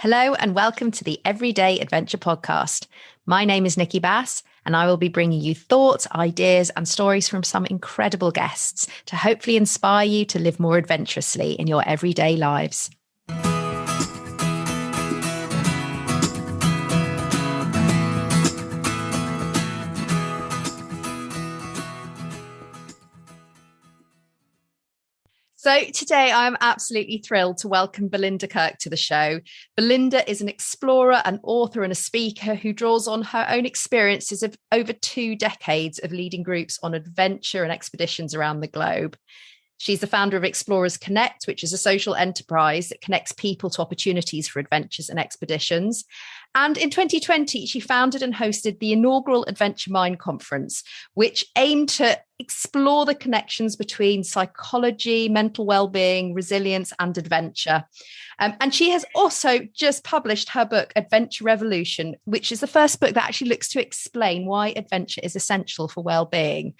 Hello and welcome to the Everyday Adventure podcast. My name is Nicki and I will be bringing you thoughts, ideas and stories from some incredible guests to hopefully inspire you to live more adventurously in your everyday lives. So today I'm absolutely thrilled to welcome Belinda Kirk to the show. Belinda is an explorer, an author and a speaker who draws on her own experiences of over 2 decades of leading groups on adventure and expeditions around the globe. She's the founder of Explorers Connect, which is a social enterprise that connects people to opportunities for adventures and expeditions. And in 2020, she founded and hosted the inaugural Adventure Mind conference, which aimed to explore the connections between psychology, mental well-being, resilience, and adventure. And she has also just published her book, Adventure Revolution, which is the first book that actually looks to explain why adventure is essential for well-being.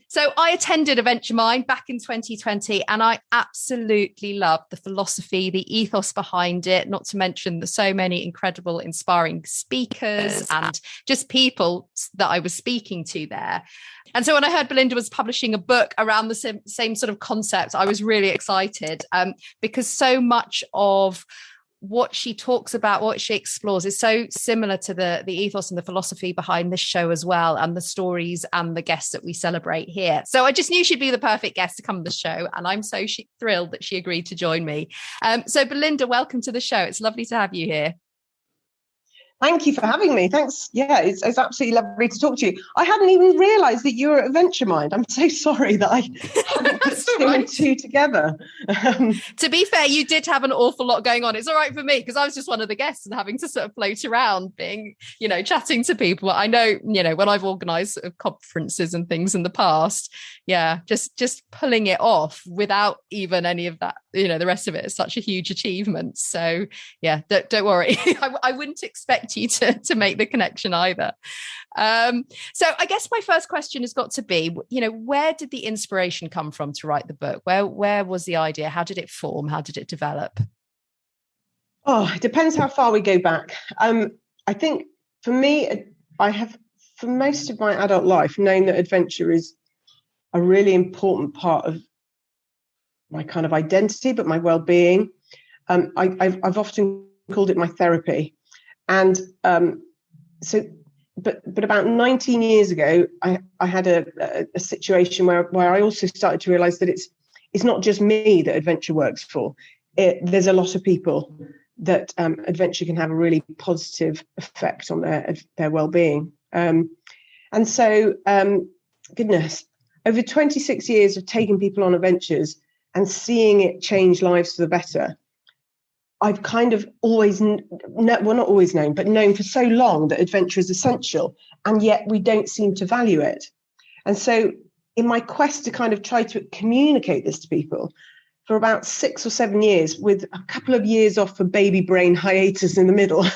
So I attended Adventure Mind back in 2020, and I absolutely loved the philosophy, the ethos behind it, not to mention the so many incredible, inspiring speakers and just people that I was speaking to there. And so when I heard Belinda was publishing a book around the same sort of concept, I was really excited because so much of what she talks about, what she explores is so similar to the ethos and the philosophy behind this show as well, and the stories and the guests that we celebrate here. So I just knew she'd be the perfect guest to come to the show, and I'm so thrilled that she agreed to join me. So Belinda, welcome to the show. It's lovely to have you here. Thank you for having me. Thanks. Yeah, it's absolutely lovely to talk to you. I hadn't even realised that you were at Adventure Mind. I'm so sorry that I hadn't put two and two together. To be fair, you did have an awful lot going on. It's all right for me because I was just one of the guests and having to sort of float around being, chatting to people. I know, when I've organised sort of conferences and things in the past, just pulling it off without even any of that, the rest of it is such a huge achievement. So don't worry. I wouldn't expect you to make the connection either. So I guess my first question has got to be, where did the inspiration come from to write the book? Where was the idea? How did it form? How did it develop? Oh, it depends how far we go back. I think for me, I have for most of my adult life known that adventure is a really important part of my kind of identity, but my well-being. I've often called it my therapy. And but about 19 years ago, I had a situation where I also started to realize that it's not just me that adventure works for. There's a lot of people that adventure can have a really positive effect on their well-being. And so, goodness, over 26 years of taking people on adventures and seeing it change lives for the better, I've kind of always, not always known, but known for so long that adventure is essential, and yet we don't seem to value it. And so in my quest to kind of try to communicate this to people for about 6 or 7 years, with a couple of years off for baby brain hiatus in the middle,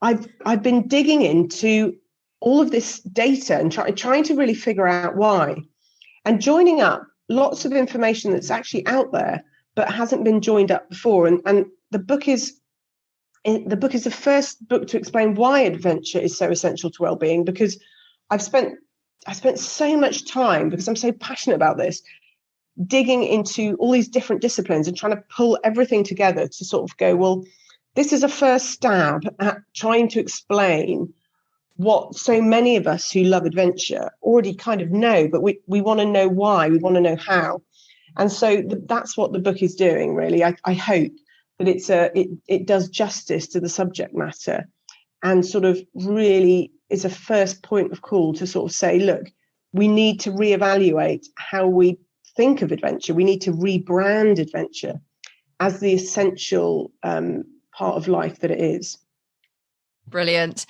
I've been digging into all of this data and trying to really figure out why, and joining up lots of information that's actually out there but hasn't been joined up before. And the book is the first book to explain why adventure is so essential to well-being, because I spent so much time, because I'm so passionate about this, digging into all these different disciplines and trying to pull everything together to sort of go, well, this is a first stab at trying to explain what so many of us who love adventure already kind of know, but we want to know why, we want to know how. And so that's what the book is doing, really. I hope that it does justice to the subject matter and sort of really is a first point of call to sort of say, look, we need to reevaluate how we think of adventure. We need to rebrand adventure as the essential part of life that it is. Brilliant.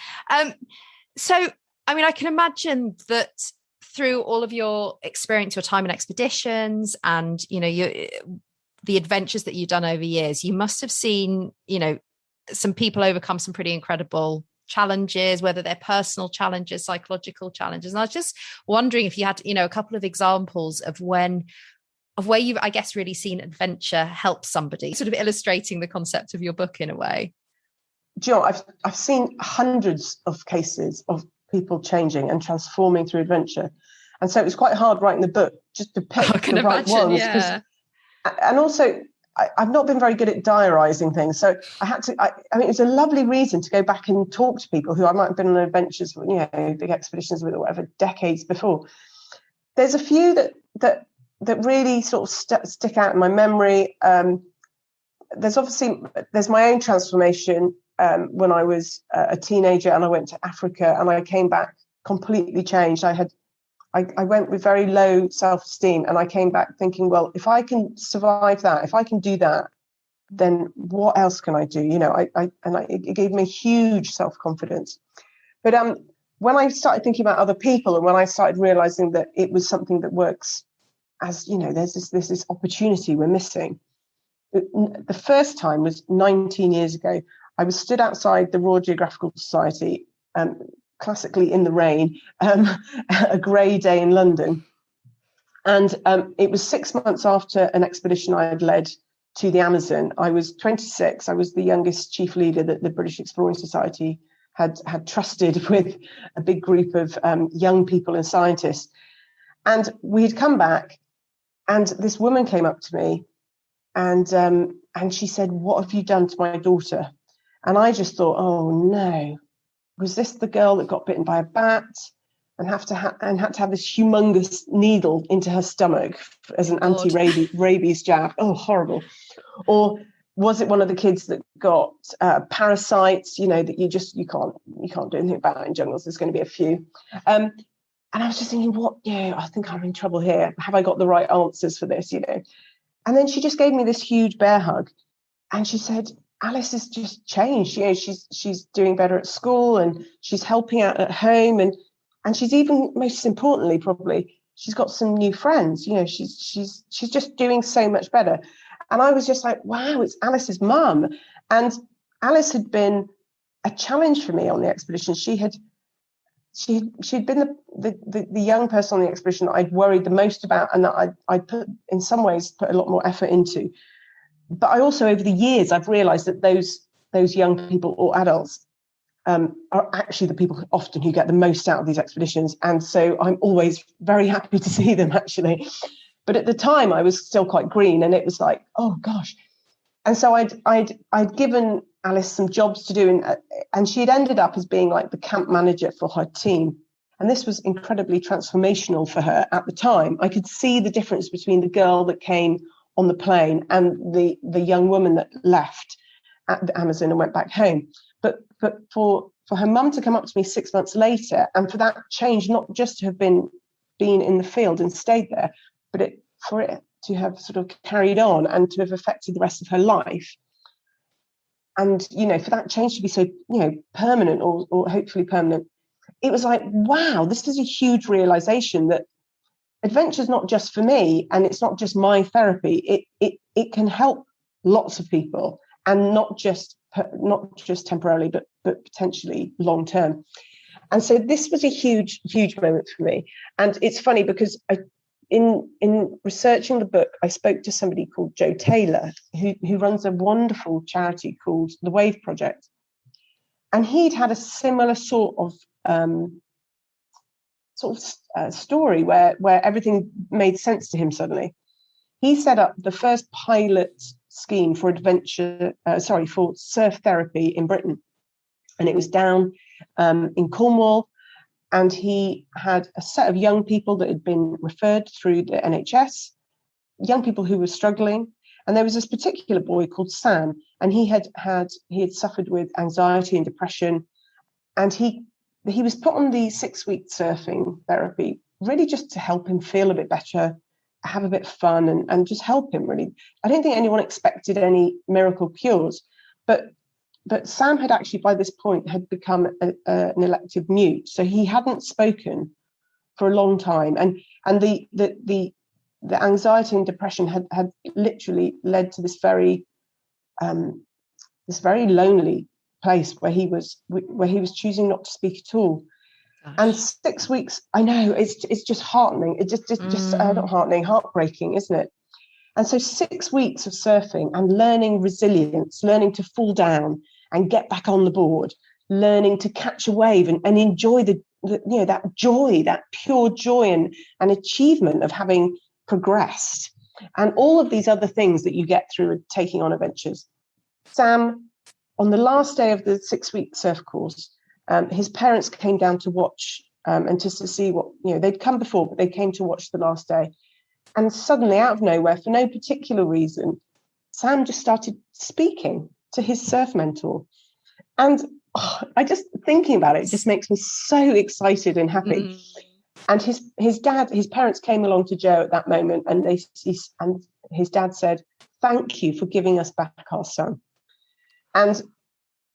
So, I can imagine that through all of your experience, your time in expeditions and, the adventures that you've done over years, you must have seen, some people overcome some pretty incredible challenges, whether they're personal challenges, psychological challenges. And I was just wondering if you had, a couple of examples of when of where you've, I guess, really seen adventure help somebody, sort of illustrating the concept of your book in a way? Do you know, I've seen hundreds of cases of people changing and transforming through adventure. And so it was quite hard writing the book just to pick the right ones. Yeah. And also, I've not been very good at diarising things. So I had to, I mean, it's a lovely reason to go back and talk to people who I might have been on adventures, big expeditions with or whatever, decades before. There's a few that really sort of stick out in my memory. There's my own transformation when I was a teenager and I went to Africa and I came back completely changed. I went with very low self-esteem and I came back thinking, well, if I can survive that, if I can do that, then what else can I do? It gave me huge self-confidence. But when I started thinking about other people and when I started realizing that it was something that works, as there's this opportunity we're missing. The first time was 19 years ago. I was stood outside the Royal Geographical Society, classically in the rain, a grey day in London. And it was 6 months after an expedition I had led to the Amazon. I was 26. I was the youngest chief leader that the British Exploring Society had trusted with a big group of young people and scientists. And we had come back and this woman came up to me and she said, "What have you done to my daughter?" And I just thought, oh no, was this the girl that got bitten by a bat and had to have this humongous needle into her stomach as an anti-rabies jab? Oh, horrible. Or was it one of the kids that got parasites, that you can't do anything about in jungles? There's going to be a few. And I was just thinking, I think I'm in trouble here. Have I got the right answers for this, And then she just gave me this huge bear hug and she said, "Alice has just changed. She's doing better at school and she's helping out at home. And she's even, most importantly, probably, she's got some new friends. She's just doing so much better." And I was just like, wow, it's Alice's mum. And Alice had been a challenge for me on the expedition. She'd been the young person on the expedition that I'd worried the most about and that I'd put a lot more effort into. But I also, over the years, I've realised that those young people or adults are actually the people often who get the most out of these expeditions. And so I'm always very happy to see them, actually. But at the time, I was still quite green and it was like, oh, gosh. And so I'd given Alice some jobs to do and she had ended up as being like the camp manager for her team. And this was incredibly transformational for her at the time. I could see the difference between the girl that came on the plane and the young woman that left at the Amazon and went back home. But for her mum to come up to me 6 months later and for that change not just to have been in the field and stayed there, but for it to have sort of carried on and to have affected the rest of her life. And, for that change to be so, permanent or hopefully permanent, it was like, wow, this is a huge realization that adventure is not just for me and it's not just my therapy. It can help lots of people and not just temporarily, but potentially long term. And so this was a huge, huge moment for me. And it's funny because in researching the book, I spoke to somebody called Joe Taylor, who runs a wonderful charity called the Wave Project. And he'd had a similar sort of story where everything made sense to him suddenly. He set up the first pilot scheme for for surf therapy in Britain. And it was down in Cornwall. And he had a set of young people that had been referred through the NHS, young people who were struggling. And there was this particular boy called Sam, and he had suffered with anxiety and depression. And he was put on the 6-week surfing therapy, really just to help him feel a bit better, have a bit of fun and just help him, really. I don't think anyone expected any miracle cures, but Sam had actually, by this point, had become an elective mute. So he hadn't spoken for a long time. And the anxiety and depression had literally led to this very lonely place where he was choosing not to speak at all. Gosh. And 6 weeks, I know, it's just heartening. It's just not heartening, heartbreaking, isn't it? And so 6 weeks of surfing and learning resilience, learning to fall down and get back on the board, learning to catch a wave and enjoy the that joy, that pure joy and achievement of having progressed, and all of these other things that you get through taking on adventures. Sam, on the last day of the 6-week surf course, his parents came down to watch and just to see what, they'd come before, but they came to watch the last day. And suddenly, out of nowhere, for no particular reason, Sam just started speaking to his surf mentor. And I just, thinking about it, just makes me so excited and happy. And his parents came along to Joe at that moment, and his dad said, "Thank you for giving us back our son." And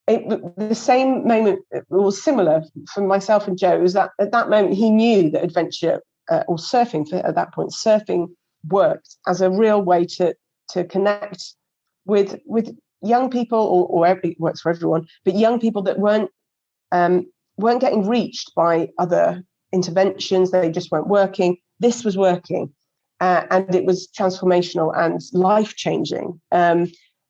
the same moment was similar for myself and Joe, was that at that moment he knew that adventure or surfing, at that point, surfing worked as a real way to connect with young people, or it works for everyone, but young people that weren't getting reached by other interventions. They just weren't working. This was working, and it was transformational and life-changing.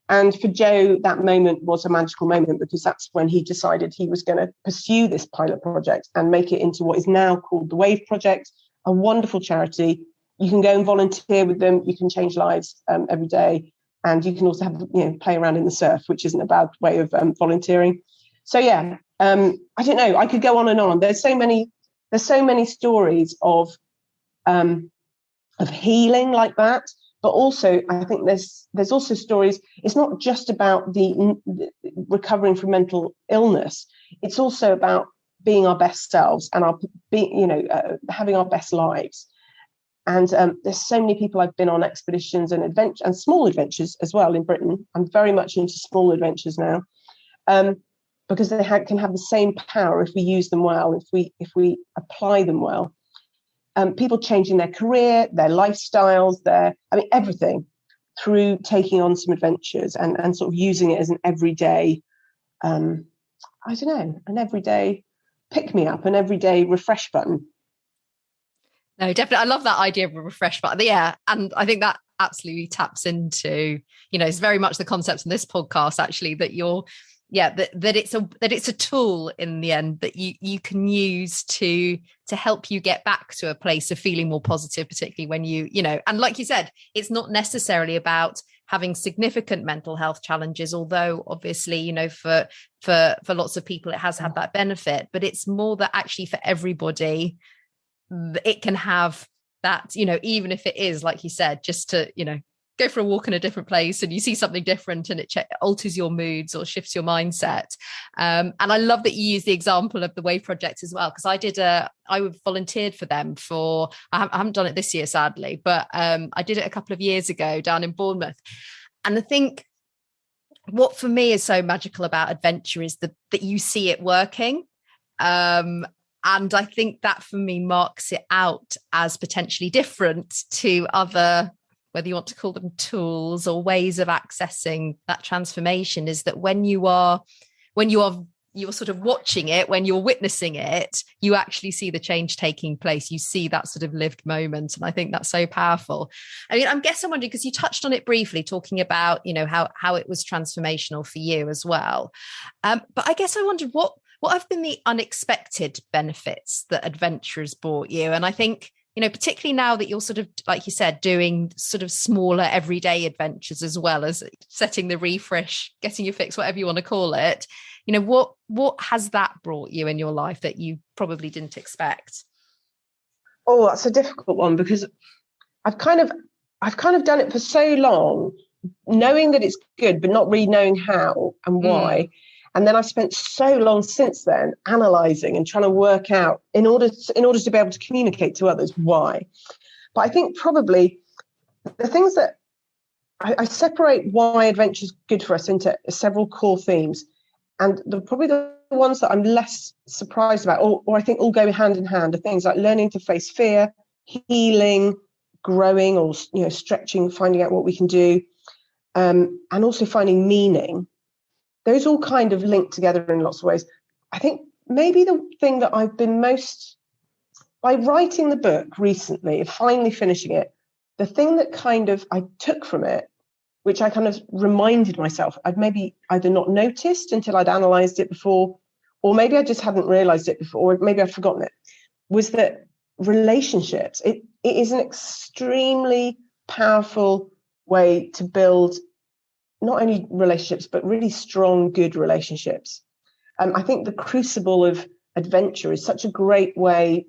And for Joe, that moment was a magical moment, because that's when he decided he was going to pursue this pilot project and make it into what is now called the Wave Project, a wonderful charity. You can go and volunteer with them. You can change lives every day. And you can also have, play around in the surf, which isn't a bad way of volunteering. So, yeah, I don't know. I could go on and on. There's so many stories of healing like that. But also, I think there's also stories. It's not just about the recovering from mental illness. It's also about being our best selves and having our best lives. And there's so many people. I've been on expeditions and adventure and small adventures as well in Britain. I'm very much into small adventures now, because they can have the same power if we use them well, if we apply them well. People changing their career, their lifestyles, everything through taking on some adventures and sort of using it as an everyday, an everyday pick-me-up, an everyday refresh button. No, definitely. I love that idea of a refresh button. Yeah. And I think that absolutely taps into, it's very much the concept in this podcast, actually, that that it's a tool in the end that you can use to help you get back to a place of feeling more positive, particularly when and like you said, it's not necessarily about having significant mental health challenges, although obviously, for lots of people it has had that benefit, but it's more that actually for everybody it can have that, even if it is, like you said, just to, go for a walk in a different place and you see something different and it alters your moods or shifts your mindset. And I love that you use the example of the Wave Project as well, because I volunteered for them I haven't done it this year, sadly, but I did it a couple of years ago down in Bournemouth. And I think what for me is so magical about adventure is that you see it working. And I think that for me marks it out as potentially different to other, whether you want to call them tools or ways of accessing that transformation, is that when you're sort of watching it, when you're witnessing it, you actually see the change taking place. You see that sort of lived moment. And I think that's so powerful. I mean, I'm wondering, because you touched on it briefly, talking about, how it was transformational for you as well. But I guess I wondered what have been the unexpected benefits that adventure has brought you? And I think, particularly now that you're sort of, like you said, doing sort of smaller everyday adventures as well as setting the refresh, getting your fix, whatever you want to call it, what has that brought you in your life that you probably didn't expect? Oh, that's a difficult one, because I've kind of done it for so long, knowing that it's good, but not really knowing how and why. And then I've spent so long since then analysing and trying to work out in order to be able to communicate to others why. But I think probably the things that I separate why adventure is good for us into several core themes. And probably the ones that I'm less surprised about, or I think all go hand in hand, are things like learning to face fear, healing, growing, or stretching, finding out what we can do, and also finding meaning. Those all kind of link together in lots of ways. I think maybe the thing that I've been most, by writing the book recently, finally finishing it, the thing that kind of I took from it, which I kind of reminded myself, I'd maybe either not noticed until I'd analysed it before, or maybe I just hadn't realised it before, or maybe I'd forgotten it, was that relationships, it is an extremely powerful way to build not only relationships, but really strong, good relationships. I think the crucible of adventure is such a great way.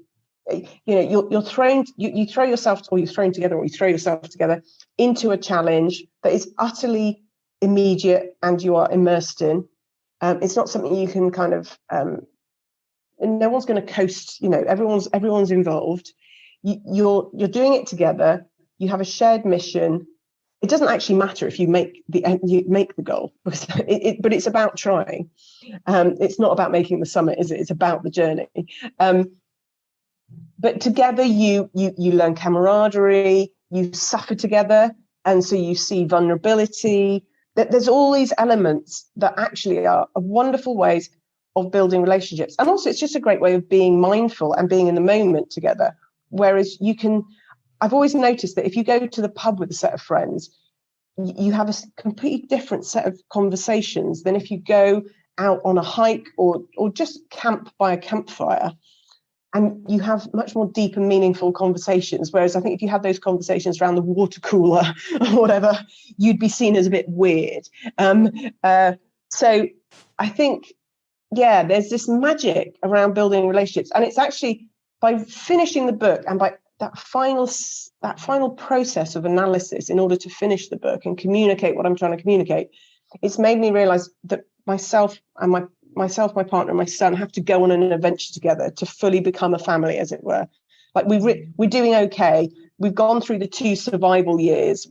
You're thrown, you throw yourself, or you're thrown together, or you throw yourself together into a challenge that is utterly immediate and you are immersed in. It's not something you can kind of, and no one's going to coast. Everyone's involved. You're doing it together. You have a shared mission. It doesn't actually matter if you make the goal, because but it's about trying. It's not about making the summit, is it? It's about the journey. But together you learn camaraderie, you suffer together, and so you see vulnerability. There's all these elements that actually are wonderful ways of building relationships. And also it's just a great way of being mindful and being in the moment together. Whereas I've always noticed that if you go to the pub with a set of friends, you have a completely different set of conversations than if you go out on a hike or just camp by a campfire. And you have much more deep and meaningful conversations. Whereas I think if you had those conversations around the water cooler or whatever, you'd be seen as a bit weird. So I think, there's this magic around building relationships. And it's actually by finishing the book and by that final process of analysis in order to finish the book and communicate what I'm trying to communicate, it's made me realize that myself, my partner, and my son have to go on an adventure together to fully become a family, as it were. Like we're doing okay. We've gone through the 2 survival years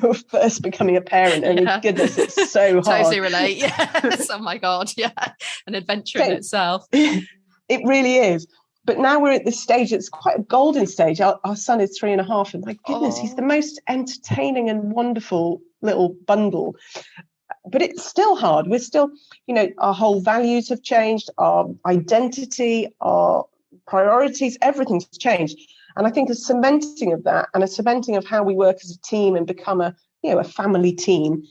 of first becoming a parent. And goodness, it's so hard. Totally relate. Yes. Oh my God. Yeah. An adventure in itself. It really is. But now we're at this stage, it's quite a golden stage. Our son is 3.5, and my goodness, he's the most entertaining and wonderful little bundle. But it's still hard. We're still, our whole values have changed, our identity, our priorities, everything's changed. And I think a cementing of that and a cementing of how we work as a team and become a family team,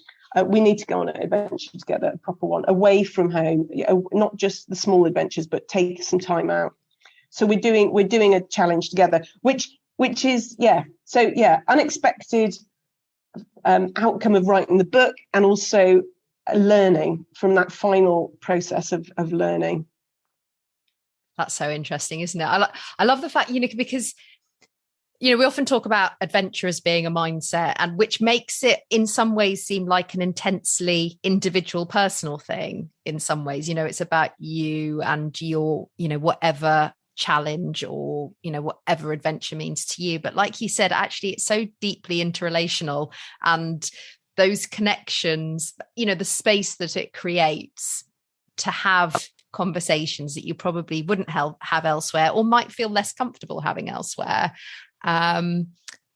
we need to go on an adventure together, a proper one, away from home, not just the small adventures, but take some time out. So we're doing a challenge together, which is, unexpected outcome of writing the book, and also learning from that final process of learning. That's so interesting, isn't it? I love the fact, because, we often talk about adventure as being a mindset, and which makes it in some ways seem like an intensely individual, personal thing. In some ways, it's about you and your, whatever challenge or whatever adventure means to you. But like you said, actually it's so deeply interrelational, and those connections, the space that it creates to have conversations that you probably wouldn't have elsewhere, or might feel less comfortable having elsewhere.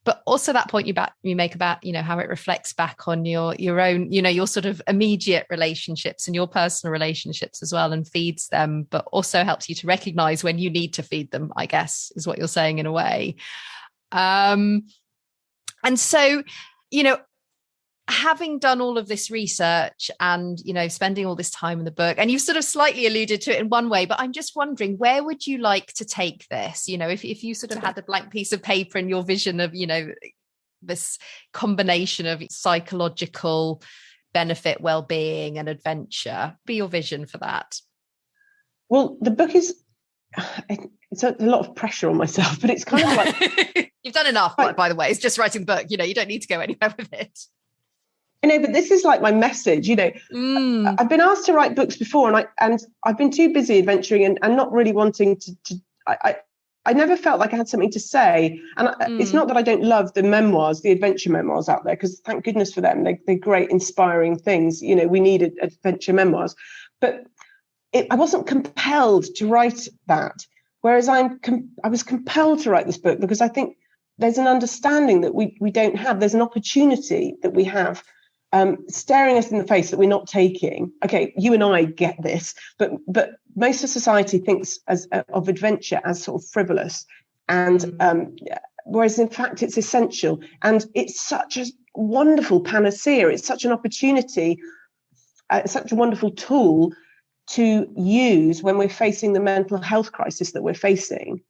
But also that point you make about, how it reflects back on your own, your sort of immediate relationships and your personal relationships as well, and feeds them, but also helps you to recognize when you need to feed them, I guess, is what you're saying in a way. And so, having done all of this research and, spending all this time in the book, and you've sort of slightly alluded to it in one way, but I'm just wondering, where would you like to take this? If you sort of had a blank piece of paper and your vision of, this combination of psychological benefit, well-being and adventure, be your vision for that? Well, the book is, it's a lot of pressure on myself, but it's kind of like... You've done enough, by the way. It's just writing a book, you don't need to go anywhere with it. But this is like my message, I've been asked to write books before, and I've been too busy adventuring and not really wanting to I never felt like I had something to say. And it's not that I don't love the memoirs, the adventure memoirs out there, because thank goodness for them. They're great, inspiring things. We needed adventure memoirs. But I wasn't compelled to write that. Whereas I was compelled to write this book because I think there's an understanding that we don't have. There's an opportunity that we have staring us in the face that we're not taking. Okay, you and I get this, but most of society thinks of adventure as sort of frivolous, and whereas in fact it's essential, and it's such a wonderful panacea. It's such an opportunity, such a wonderful tool to use when we're facing the mental health crisis that we're facing,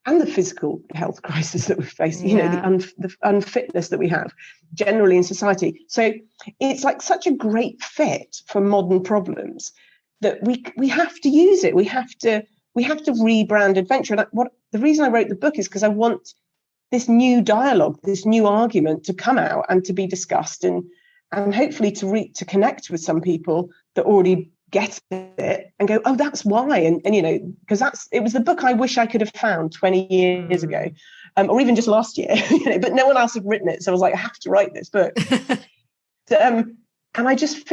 and the physical health crisis that we're facing, you know, the unfitness that we have generally in society. So it's like such a great fit for modern problems that we have to use it. We have to rebrand adventure. And the reason I wrote the book is because I want this new dialogue, this new argument to come out and to be discussed, and hopefully to connect with some people that already get it and go, oh, that's why. And you know, because it was the book I wish I could have found 20 years ago, or even just last year, you know, but no one else had written it. So I was like, I have to write this book. And I just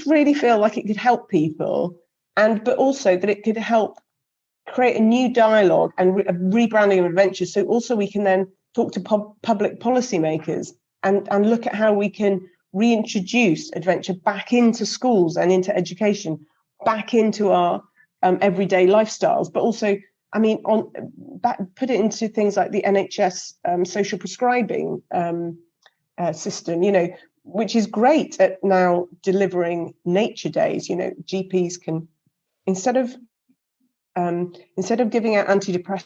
really feel like it could help people, but also that it could help create a new dialogue and a rebranding of adventure. So also we can then talk to public policymakers and look at how we can reintroduce adventure back into schools and into education, back into our everyday lifestyles, but also, I mean, put it into things like the NHS social prescribing system, you know, which is great at now delivering nature days. You know, GPs can, instead of giving out antidepressants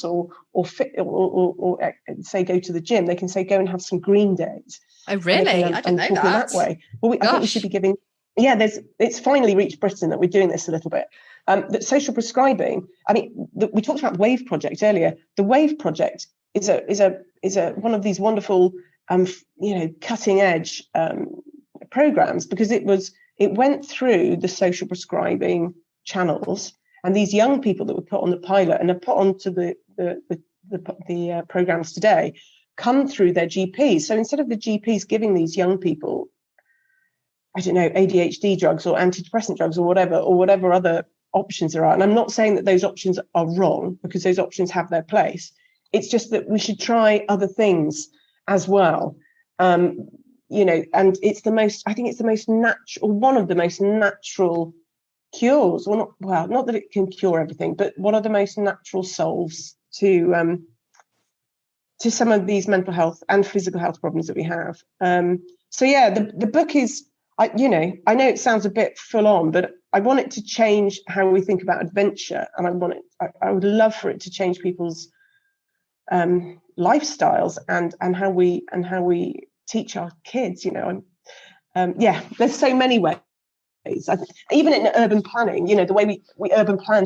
or say go to the gym, they can say go and have some green days. Oh, really? I didn't know that. Way. Well, I think we should be giving. Yeah, it's finally reached Britain that we're doing this a little bit. That social prescribing. I mean, we talked about the WAVE project earlier. The WAVE project is a one of these wonderful, cutting edge programs, because it went through the social prescribing channels, and these young people that were put on the pilot and are put onto the programs today come through their GPs. So instead of the GPs giving these young people, I don't know, ADHD drugs or antidepressant drugs or whatever other options there are, and I'm not saying that those options are wrong, because those options have their place. It's just that we should try other things as well. And it's I think it's the most natural, one of the most natural cures, or not that it can cure everything, but one of the most natural solves to some of these mental health and physical health problems that we have. So yeah, the book is, I know it sounds a bit full on, but I want it to change how we think about adventure, and I would love for it to change people's lifestyles and how we teach our kids. There's so many ways. Even in urban planning, the way we urban plan,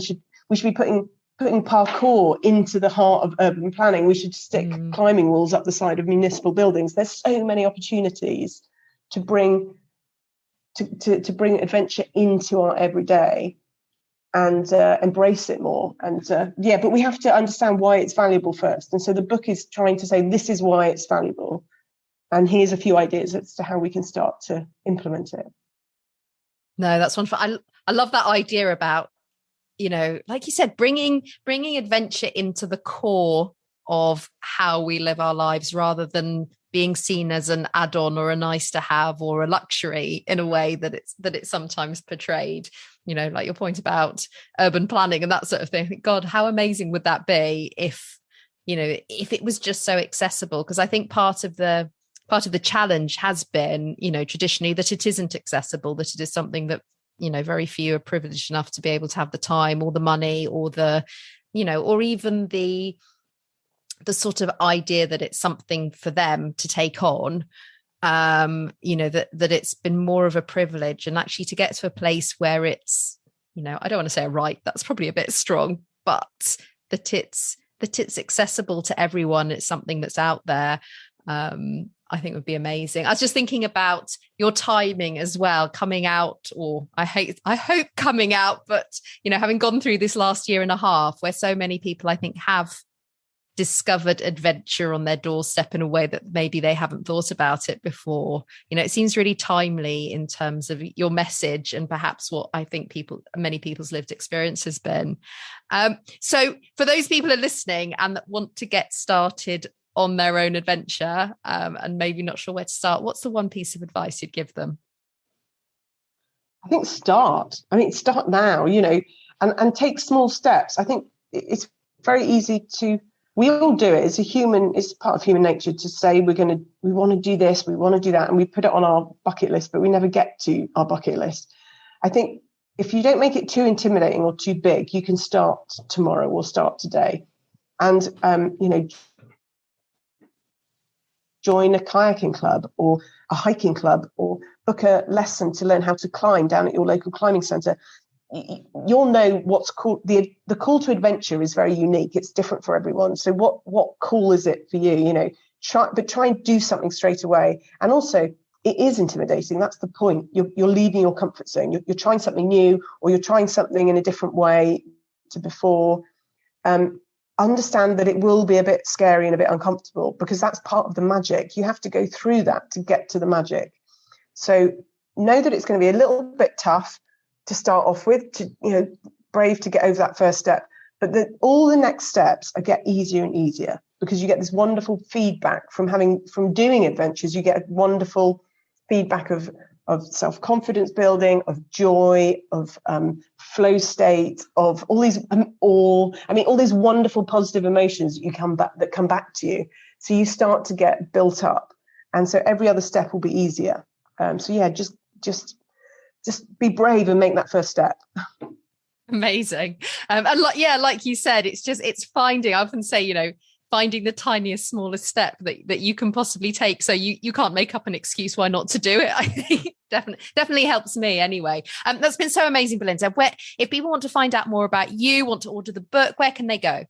we should be putting parkour into the heart of urban planning. We should stick climbing walls up the side of municipal buildings. There's so many opportunities to bring adventure into our everyday and embrace it more. And but we have to understand why it's valuable first. And so the book is trying to say, this is why it's valuable, and here's a few ideas as to how we can start to implement it. No, that's wonderful. I love that idea about, like you said, bringing adventure into the core of how we live our lives, rather than being seen as an add-on or a nice to have or a luxury in a way that it's sometimes portrayed. Like your point about urban planning and that sort of thing. I think, God, how amazing would that be if it was just so accessible? Because I think part of the challenge has been, traditionally, that it isn't accessible, that it is something that, very few are privileged enough to be able to have the time or the money or the, or even the sort of idea that it's something for them to take on, that it's been more of a privilege, and actually to get to a place where it's, I don't want to say a right, that's probably a bit strong, but that it's accessible to everyone. It's something that's out there. I think would be amazing. I was just thinking about your timing as well, coming out, or I hope coming out, but having gone through this last year and a half where so many people, I think, have discovered adventure on their doorstep in a way that maybe they haven't thought about it before. It seems really timely in terms of your message and perhaps what I think many people's lived experience has been. So for those people who are listening and that want to get started on their own adventure, and maybe not sure where to start, what's the one piece of advice you'd give them? I think start now, and take small steps. I think it's very easy to we all do it. It's it's part of human nature to say we want to do this, we want to do that, and we put it on our bucket list, but we never get to our bucket list. I think if you don't make it too intimidating or too big, you can start tomorrow or start today. And, join a kayaking club or a hiking club, or book a lesson to learn how to climb down at your local climbing centre. You'll know what's called the call to adventure is very unique. It's different for everyone. So what call is it for you? Try and do something straight away. And also, it is intimidating. That's the point. You're leaving your comfort zone. You're trying something new, or you're trying something in a different way to before. Understand that it will be a bit scary and a bit uncomfortable, because that's part of the magic. You have to go through that to get to the magic. So know that it's going to be a little bit tough to start off with, brave to get over that first step. But all the next steps get easier and easier, because you get this wonderful feedback from doing adventures. You get a wonderful feedback of self-confidence building, of joy, of flow state, of all these all these wonderful positive emotions that come back to you. So you start to get built up, and so every other step will be easier. Just be brave and make that first step. Amazing. And like you said, it's finding. I often say, finding the tiniest, smallest step that you can possibly take. So you can't make up an excuse why not to do it. I think definitely helps me anyway. That's been so amazing, Belinda. If people want to find out more about you, want to order the book, where can they go?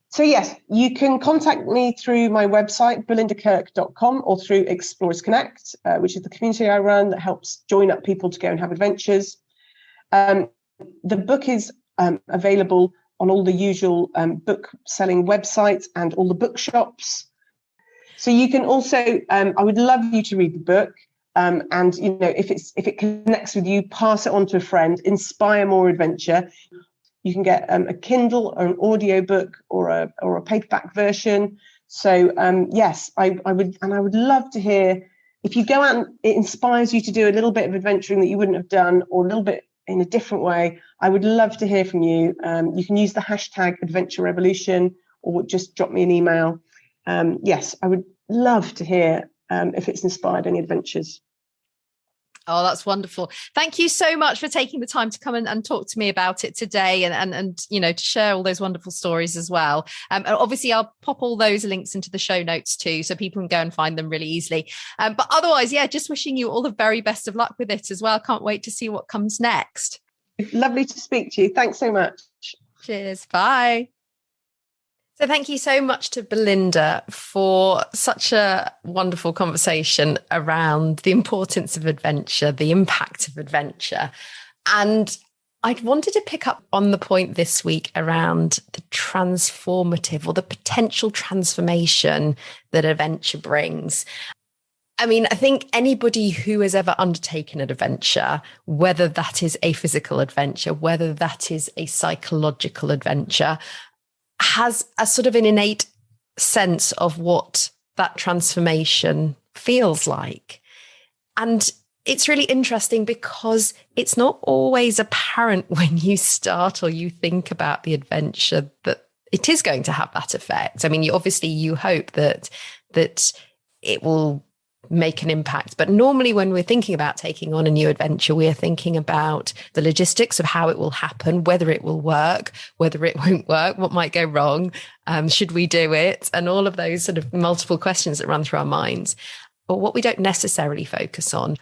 So yes, you can contact me through my website, belindakirk.com, or through Explorers Connect, which is the community I run that helps join up people to go and have adventures. The book is available on all the usual book selling websites and all the bookshops. So you can also, I would love you to read the book. And if it connects with you, pass it on to a friend, inspire more adventure. You can get a Kindle or an audio book or a paperback version. So yes, I would love to hear if you go out and it inspires you to do a little bit of adventuring that you wouldn't have done, or a little bit in a different way. I would love to hear from you. You can use the hashtag Adventure Revolution, or just drop me an email. Yes, I would love to hear if it's inspired any adventures. Oh, that's wonderful. Thank you so much for taking the time to come and talk to me about it today, and to share all those wonderful stories as well. Obviously, I'll pop all those links into the show notes too, so people can go and find them really easily. But otherwise, just wishing you all the very best of luck with it as well. Can't wait to see what comes next. Lovely to speak to you. Thanks so much. Cheers. Bye. So thank you so much to Belinda for such a wonderful conversation around the importance of adventure, the impact of adventure. And I wanted to pick up on the point this week around the transformative or the potential transformation that adventure brings. I mean, I think anybody who has ever undertaken an adventure, whether that is a physical adventure, whether that is a psychological adventure, has a sort of an innate sense of what that transformation feels like. And it's really interesting because it's not always apparent when you start or you think about the adventure that it is going to have that effect. I mean, you hope that it will make an impact. But normally when we're thinking about taking on a new adventure, we are thinking about the logistics of how it will happen, whether it will work, whether it won't work, what might go wrong, should we do it? And all of those sort of multiple questions that run through our minds. But what we don't necessarily focus on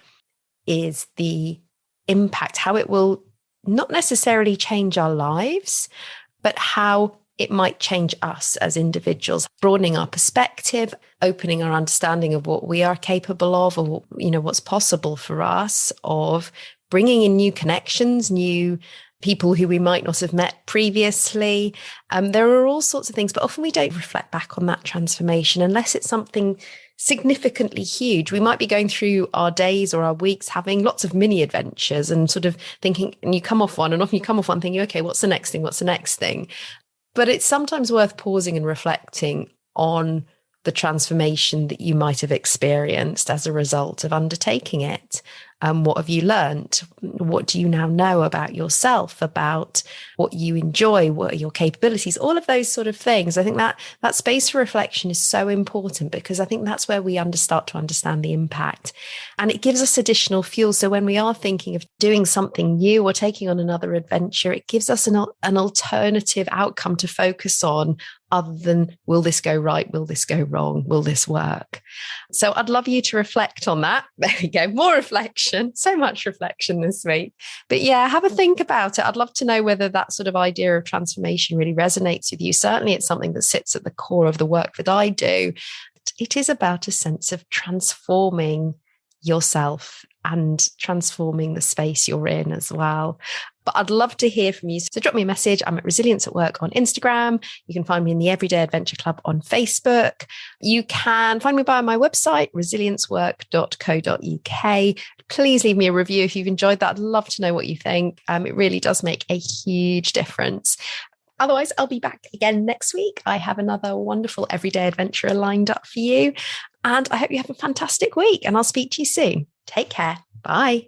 is the impact, how it will not necessarily change our lives, but how it might change us as individuals, broadening our perspective, opening our understanding of what we are capable of, or what's possible for us, of bringing in new connections, new people who we might not have met previously. There are all sorts of things, but often we don't reflect back on that transformation unless it's something significantly huge. We might be going through our days or our weeks having lots of mini adventures and sort of thinking, and you come off one, and often you come off one thinking, okay, what's the next thing? What's the next thing? But it's sometimes worth pausing and reflecting on the transformation that you might have experienced as a result of undertaking it. What have you learned? What do you now know about yourself, about what you enjoy? What are your capabilities? All of those sort of things. I think that space for reflection is so important, because I think that's where we start to understand the impact. And it gives us additional fuel. So when we are thinking of doing something new or taking on another adventure, it gives us an alternative outcome to focus on, other than, will this go right? Will this go wrong? Will this work? So I'd love you to reflect on that. There we go. More reflection. So much reflection this week. But yeah, have a think about it. I'd love to know whether that sort of idea of transformation really resonates with you. Certainly it's something that sits at the core of the work that I do. It is about a sense of transforming yourself and transforming the space you're in as well. But I'd love to hear from you. So drop me a message. I'm at Resilience at Work on Instagram. You can find me in the Everyday Adventure Club on Facebook. You can find me via my website, resiliencwork.co.uk. Please leave me a review if you've enjoyed that. I'd love to know what you think. It really does make a huge difference. Otherwise, I'll be back again next week. I have another wonderful everyday adventurer lined up for you. And I hope you have a fantastic week, and I'll speak to you soon. Take care. Bye.